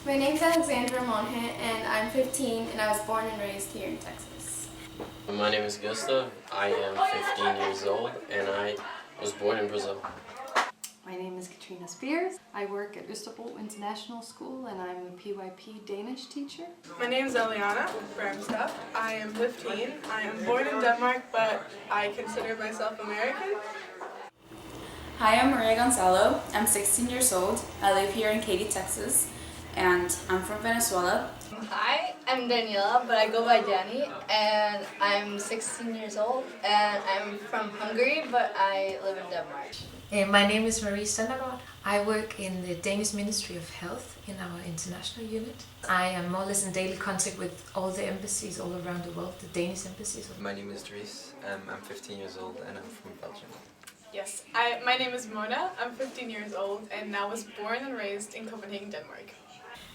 My name is Alexandra Monhit and I'm 15 and I was born and raised here in Texas. My name is Gustav. I am 15 years old and I was born in Brazil. My name is Katrina Spears. I work at Østerbro International School and I'm a PYP Danish teacher. My name is Eliana Bramstaff. I am 15. I am born in Denmark, but I consider myself American. Hi, I'm Maria Gonzalo. I'm 16 years old. I live here in Katy, Texas, and I'm from Venezuela. Hi, I'm Daniela, but I go by Danny, and I'm 16 years old, and I'm from Hungary, but I live in Denmark. My name is Marie Stendergaard. I work in the Danish Ministry of Health in our international unit. I am more or less in daily contact with all the embassies all around the world, the Danish embassies. My name is Dries. I'm 15 years old and I'm from Belgium. Yes, my name is Mona. I'm 15 years old and I was born and raised in Copenhagen, Denmark.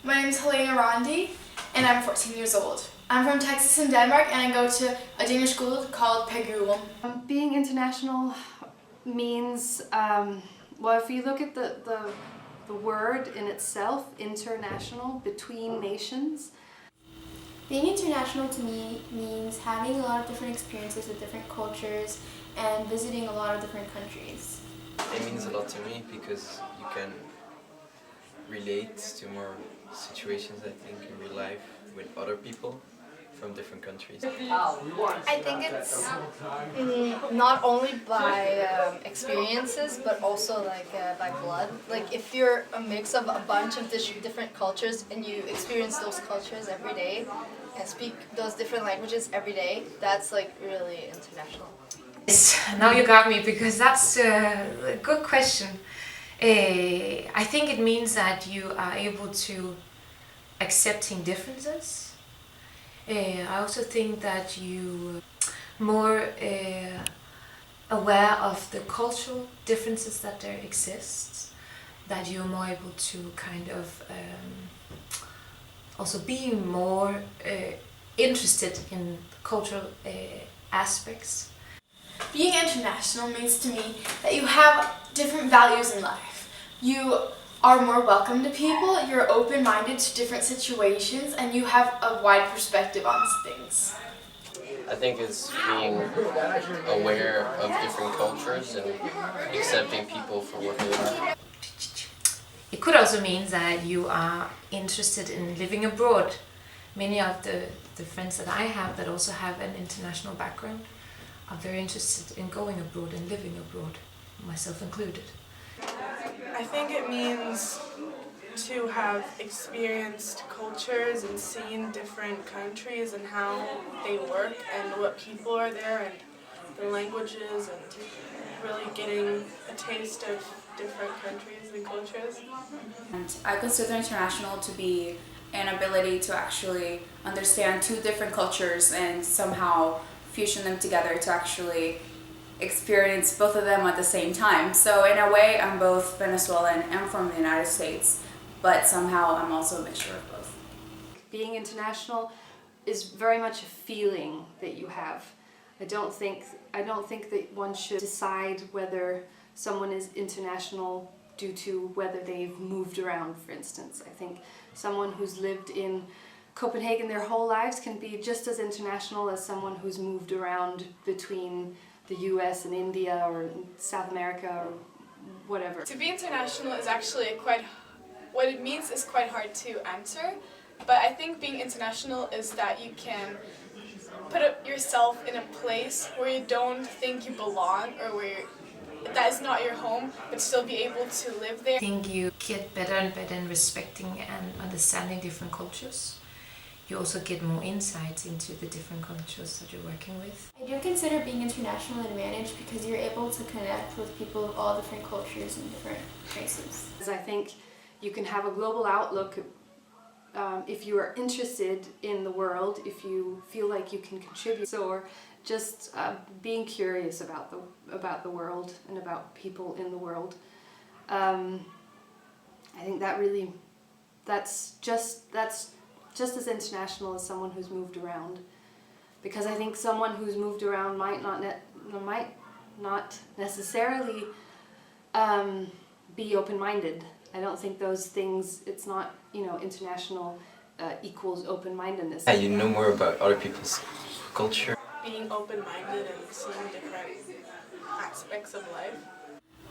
My name is Helena Rondi and I'm 14 years old. I'm from Texas and Denmark and I go to a Danish school called Pegurum. Being international means, well, if you look at the word in itself, international, between nations. Being international to me means having a lot of different experiences with different cultures and visiting a lot of different countries. It means a lot to me because you can relate to more situations, I think, in real life with other people from different countries. I think it's not only by experiences, but also by blood. Like if you're a mix of a bunch of different cultures and you experience those cultures every day and speak those different languages every day, that's like really international. Yes, now you got me, because that's a good question. I think it means that you are able to accepting differences. I also think that you more aware of the cultural differences that there exist, that you're more able to kind of also be more interested in cultural aspects. Being international means to me that you have different values in life. You are more welcome to people, you're open-minded to different situations, and you have a wide perspective on things. I think it's being aware of different cultures and accepting people for what they are. It could also mean that you are interested in living abroad. Many of the friends that I have that also have an international background are very interested in going abroad and living abroad, myself included. I think it means to have experienced cultures and seen different countries and how they work and what people are there and the languages and really getting a taste of different countries and cultures. And I consider international to be an ability to actually understand two different cultures and somehow fusion them together to actually experience both of them at the same time. So in a way, I'm both Venezuelan and from the United States, but somehow I'm also a mixture of both. Being international is very much a feeling that you have. I don't think that one should decide whether someone is international due to whether they've moved around, for instance. I think someone who's lived in Copenhagen their whole lives can be just as international as someone who's moved around between the US and India or South America or whatever. To be international is actually what it means is quite hard to answer, but I think being international is that you can put yourself in a place where you don't think you belong or where that is not your home, but still be able to live there. I think you get better and better in respecting and understanding different cultures. You also get more insights into the different cultures that you're working with. I do consider being international an advantage because you're able to connect with people of all different cultures and different races. I think you can have a global outlook if you are interested in the world, if you feel like you can contribute, or just being curious about the world and about people in the world. I think that's just as international as someone who's moved around, because I think someone who's moved around might not necessarily be open-minded I don't think those things, it's not, you know, international equals open-mindedness. Yeah, you know more about other people's culture. Being open-minded and seeing different aspects of life.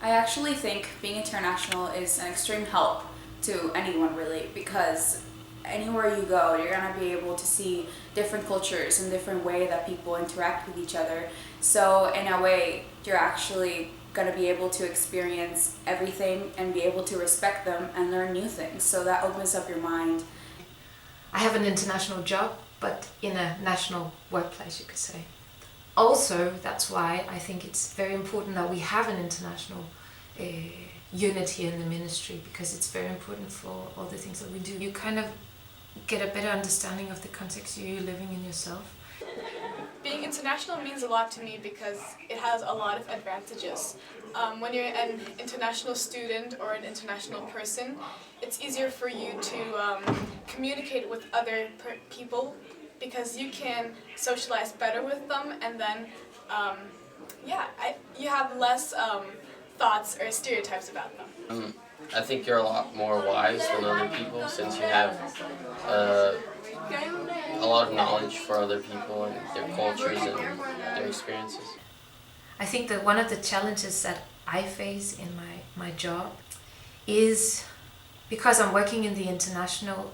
I actually think being international is an extreme help to anyone really, because anywhere you go, you're gonna be able to see different cultures and different way that people interact with each other. So in a way, you're actually gonna be able to experience everything and be able to respect them and learn new things. So that opens up your mind. I have an international job, but in a national workplace, you could say. Also, that's why I think it's very important that we have an international unity in the ministry, because it's very important for all the things that we do. You kind of get a better understanding of the context you're living in yourself. Being international means a lot to me because it has a lot of advantages. When you're an international student or an international person, it's easier for you to communicate with other people because you can socialize better with them, and then you have less thoughts or stereotypes about them. I think you're a lot more wise than other people since you have a lot of knowledge for other people and their cultures and their experiences. I think that one of the challenges that I face in my job is, because I'm working in the international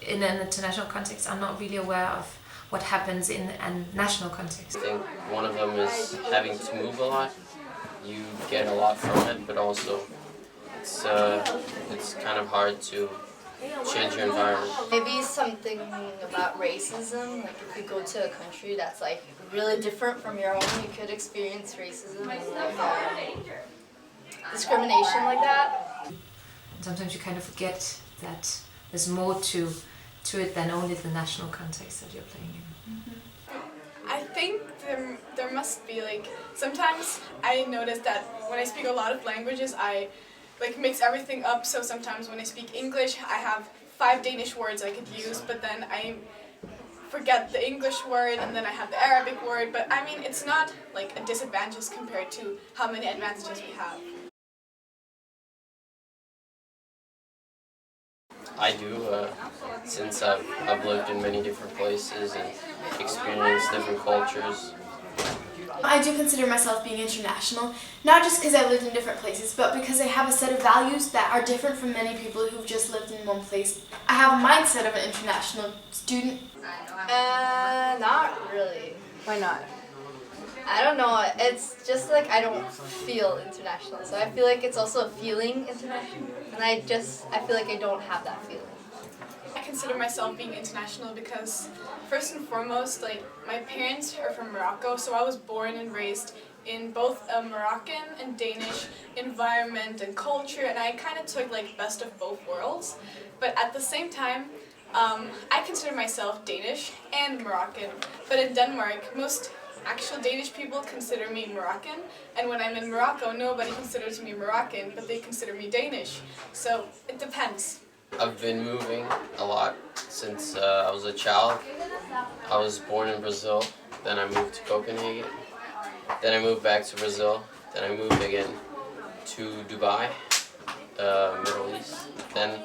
in an international context, I'm not really aware of what happens in a national context. I think one of them is having to move a lot. You get a lot from it, but also it's kind of hard to change your environment. Maybe something about racism, like if you go to a country that's like really different from your own, you could experience racism and like discrimination like that. Sometimes you kind of forget that there's more to it than only the national context that you're playing in. I think there must be like, sometimes I notice that when I speak a lot of languages I like mix everything up, so sometimes when I speak English I have 5 Danish words I could use, but then I forget the English word and then I have the Arabic word, but I mean it's not like a disadvantage compared to how many advantages we have. I do, since I've lived in many different places and experienced different cultures. I do consider myself being international, not just because I lived in different places, but because I have a set of values that are different from many people who've just lived in one place. I have a mindset of an international student. Not really. Why not? I don't know, it's just like I don't feel international, so I feel like it's also a feeling international, and I feel like I don't have that feeling. I consider myself being international because first and foremost, like my parents are from Morocco, so I was born and raised in both a Moroccan and Danish environment and culture, and I kind of took like best of both worlds. But at the same time, I consider myself Danish and Moroccan, but in Denmark, most actual Danish people consider me Moroccan, and when I'm in Morocco, nobody considers me Moroccan, but they consider me Danish. So it depends. I've been moving a lot since I was a child. I was born in Brazil, then I moved to Copenhagen, then I moved back to Brazil, then I moved again to Dubai, Middle East, then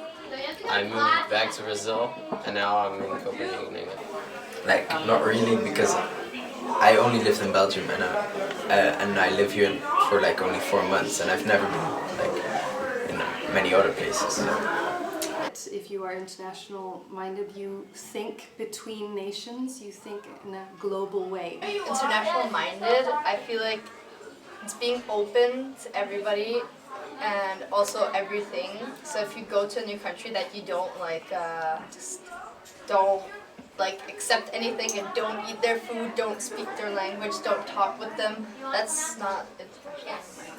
I moved back to Brazil, and now I'm in Copenhagen again. Like, not really, because I only lived in Belgium and I live here for like only 4 months, and I've never been like in many other places. So. If you are international minded, you think between nations, you think in a global way. International minded, I feel like it's being open to everybody and also everything. So if you go to a new country that you don't like, just don't like accept anything and don't eat their food, don't speak their language, don't talk with them, that's not international.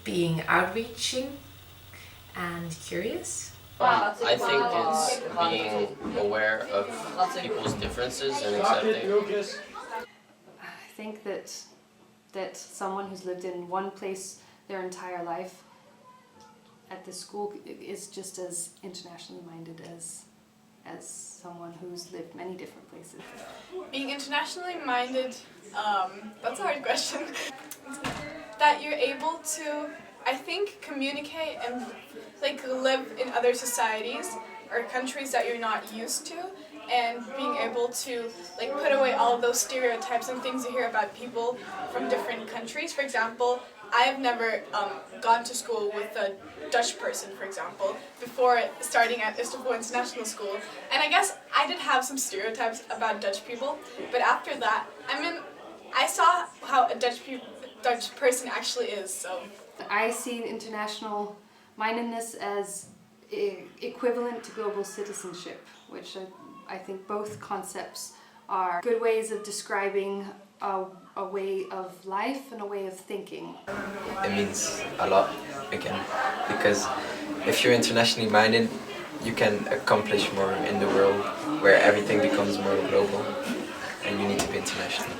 Being outreaching and curious. I think it's being aware of people's differences and accepting. I think that someone who's lived in one place their entire life at the school is just as internationally minded as someone who's lived many different places. Being internationally minded, that's a hard question. that you're able to, I think, communicate and like live in other societies or countries that you're not used to, and being able to like put away all of those stereotypes and things you hear about people from different countries. For example, I've never gone to school with a Dutch person, for example, before starting at Istanbul International School. And I guess I did have some stereotypes about Dutch people, but after that, I saw how a Dutch person actually is, so. I see international mindedness as equivalent to global citizenship, which I think both concepts are good ways of describing a way of life and a way of thinking. It means a lot, again, because if you're internationally minded, you can accomplish more in the world where everything becomes more global, and you need to be international.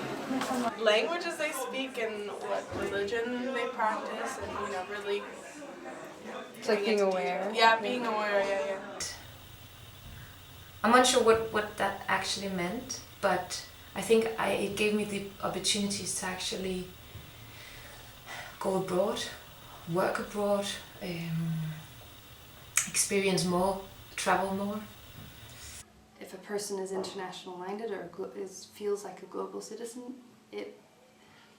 Languages they speak and what religion they practice, and really. It's like being aware. Yeah, being aware. Yeah. I'm not sure what that actually meant, but I think it gave me the opportunities to actually go abroad, work abroad, experience more, travel more. If a person is international minded or feels like a global citizen,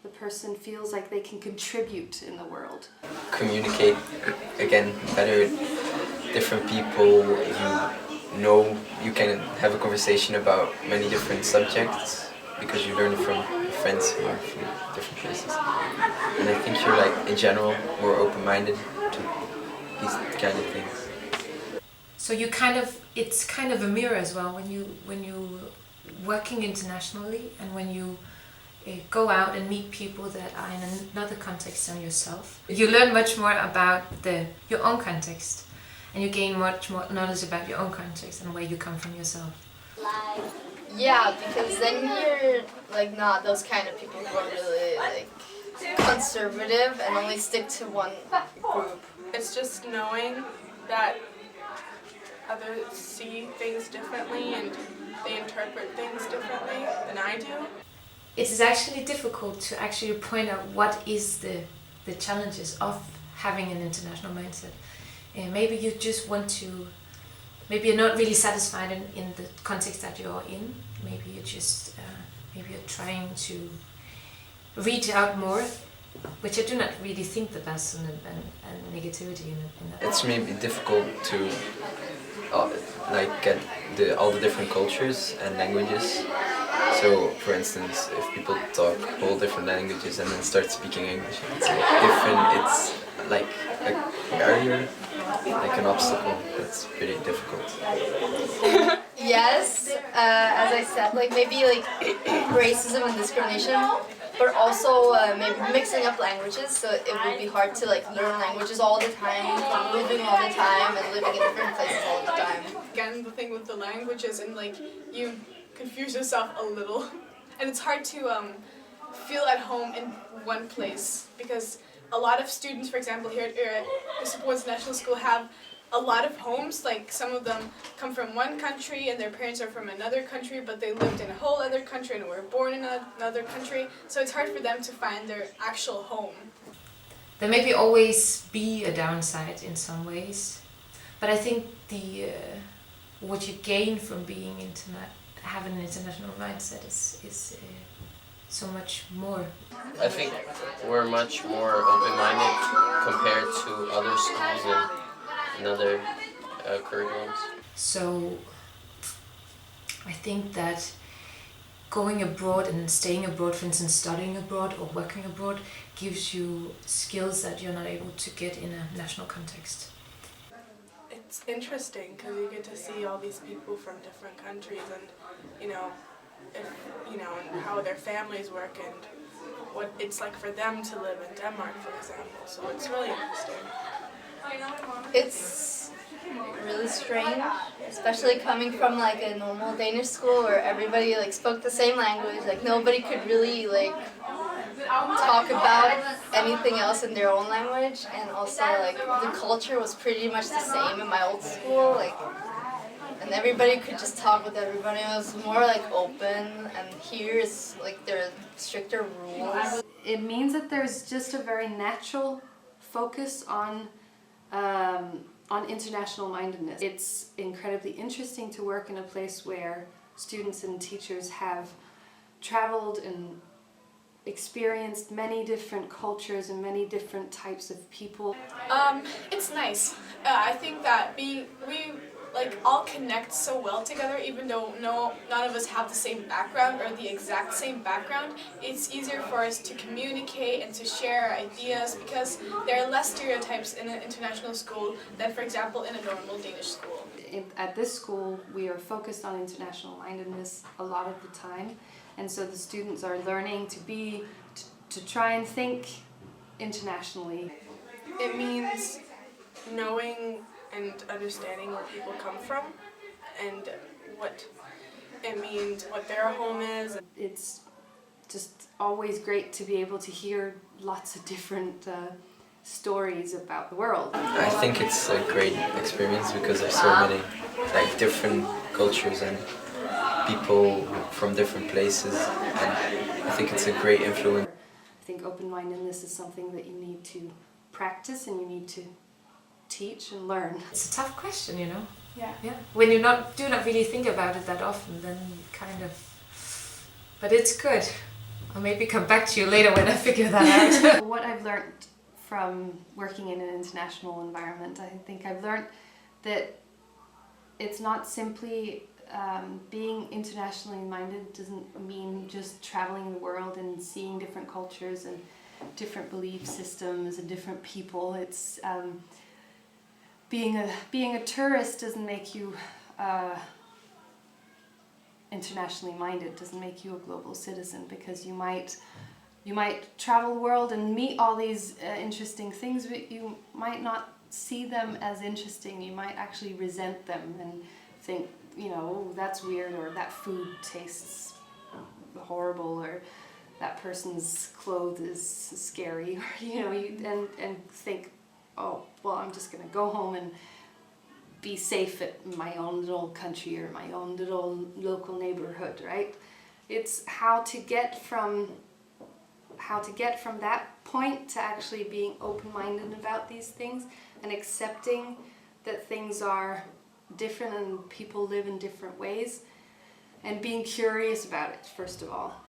the person feels like they can contribute in the world. Communicate, again, better with different people. You can have a conversation about many different subjects because you learn from your friends who are from different places. And I think you're like, in general, more open-minded to these kind of things. So it's kind of a mirror as well when you working internationally and when you go out and meet people that are in another context than yourself. You learn much more about your own context, and you gain much more knowledge about your own context and where you come from yourself. Yeah, because then you're like not those kind of people who are really like conservative and only stick to one group. It's just knowing that others see things differently and they interpret things differently than I do. It is actually difficult to actually point out what is the challenges of having an international mindset. Maybe you just want to, maybe you're not really satisfied in the context that you're in. Maybe you're just, maybe you're trying to reach out more, which I do not really think that that's a negativity in that. It's maybe difficult to get all the different cultures and languages. So, for instance, if people talk all different languages and then start speaking English, it's like a barrier, like an obstacle. That's pretty difficult. Yes, as I said, like maybe like racism and discrimination, but also maybe mixing up languages. So it would be hard to like learn languages all the time, moving all the time, and living in different places all the time. Again, the thing with the languages and like you confuse yourself a little, and it's hard to feel at home in one place because a lot of students, for example, here at Istanbul International School have a lot of homes. Like some of them come from one country and their parents are from another country, but they lived in a whole other country and were born in another country. So it's hard for them to find their actual home. There may always be a downside in some ways, but I think what you gain from being having an international mindset is so much more. I think we're much more open-minded compared to other schools and other curriculums. So I think that going abroad and staying abroad, for instance, studying abroad or working abroad, gives you skills that you're not able to get in a national context. It's interesting because you get to see all these people from different countries and and how their families work and what it's like for them to live in Denmark, for example. So it's really interesting. It's really strange, especially coming from like a normal Danish school where everybody like spoke the same language. Like nobody could really like talk about anything else in their own language, and also like the culture was pretty much the same in my old school. Like and everybody could just talk with everybody. It was more like open, and here is like there are stricter rules. It means that there's just a very natural focus on international mindedness. It's incredibly interesting to work in a place where students and teachers have traveled and experienced many different cultures and many different types of people. It's nice. I think that we like all connect so well together, even though none of us have the same background or the exact same background. It's easier for us to communicate and to share ideas because there are less stereotypes in an international school than, for example, in a normal Danish school. At this school, we are focused on international mindedness a lot of the time, and so the students are learning to try and think internationally. It means knowing and understanding where people come from and what it means, what their home is. It's just always great to be able to hear lots of different stories about the world. I think it's a great experience because there's so many like different cultures and people from different places, and I think it's a great influence. I think open-mindedness is something that you need to practice and you need to teach and learn. It's a tough question, you know. Yeah. Yeah. When you do not really think about it that often, then kind of. But it's good. I'll maybe come back to you later when I figure that out. What I've learned from working in an international environment, I think I've learned that it's not simply being internationally minded doesn't mean just traveling the world and seeing different cultures and different belief systems and different people. It's being a tourist doesn't make you internationally minded, doesn't make you a global citizen, because you might travel the world and meet all these interesting things, but you might not see them as interesting. You might actually resent them and think, you know, oh, that's weird, or that food tastes horrible, or that person's clothes is scary, or you know, and think, oh, well, I'm just gonna go home and be safe at my own little country or my own little local neighborhood, right? It's how to get from that point to actually being open-minded about these things and accepting that things are different and people live in different ways, and being curious about it, first of all.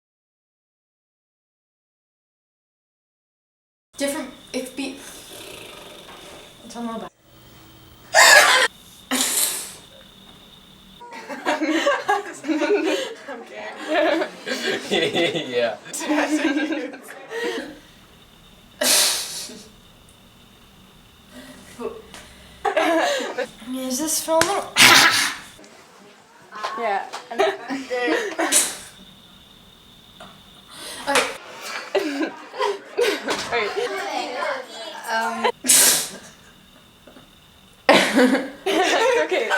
Different, tell me about Okay. Yeah. Is this filming? Yeah. Okay. Okay.